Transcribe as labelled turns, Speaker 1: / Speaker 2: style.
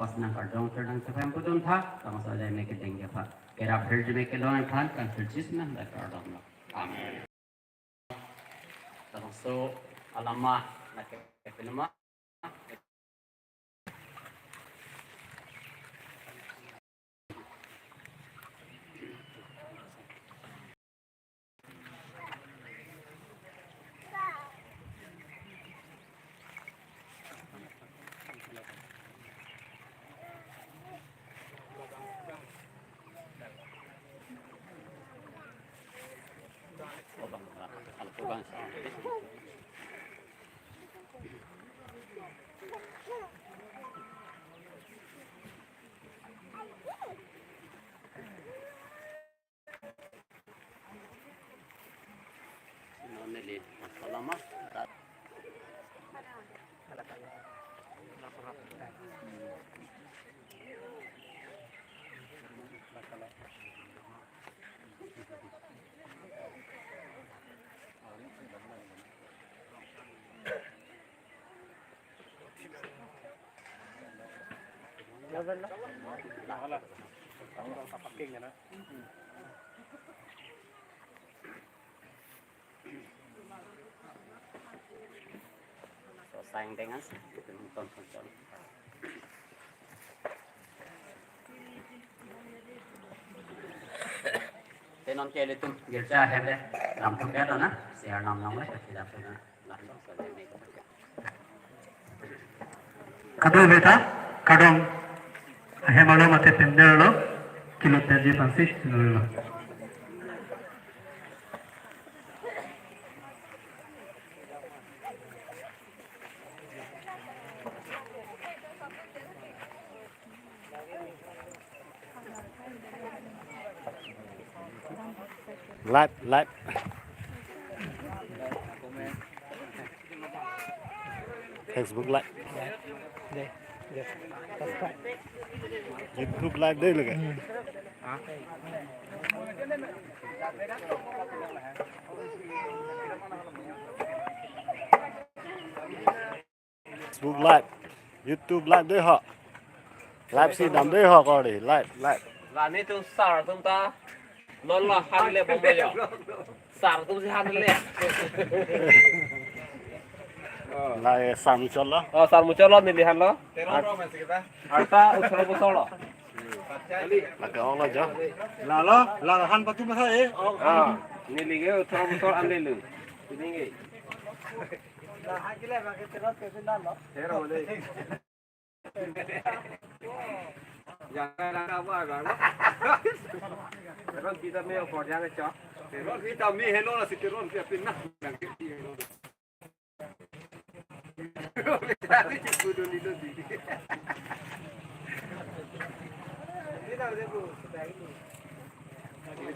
Speaker 1: Pasna kadang kadang sampai putun thak, tang saja mereka tinggi pak. Kira filter mereka doang kan, kan filter mana dah kadang lah. Amin. Termasuk alamah nak film Al-Quran. Nili alamah. So sayang dengan kita nonton. Tenon kele tum girja hebe nam tum kero na siar nam nam le tidak pernah lalu sebelum
Speaker 2: Kado beta kadang hemalo mate pendelo kilo terji pansis nolo.
Speaker 3: Live. Facebook live. YouTube live deh lagi. Facebook live, YouTube live deh họ. Live sih đam deh họ có đi live.
Speaker 4: Là nên tôi xả chúng ta nó là han lệ bông bây giờ xả tôi sẽ han lệ
Speaker 3: Lại sắm cho nó.
Speaker 4: xả một chỗ lo nên đi han lo arta uthra botol lo
Speaker 3: Là cái ông lo chứ.
Speaker 2: La han patu masa
Speaker 4: ni lige uthra botol an le lu ini nge
Speaker 2: La han kile ba ke terot ke sindan lo.
Speaker 4: thế rồi đây jangan ada apa kan terus kita mau kerja ke cok terus kita mi hello lah si terus dia pindah yang kiri hello Tadi cikgu dulu itu di. Ini dah ada bu, sudah ini.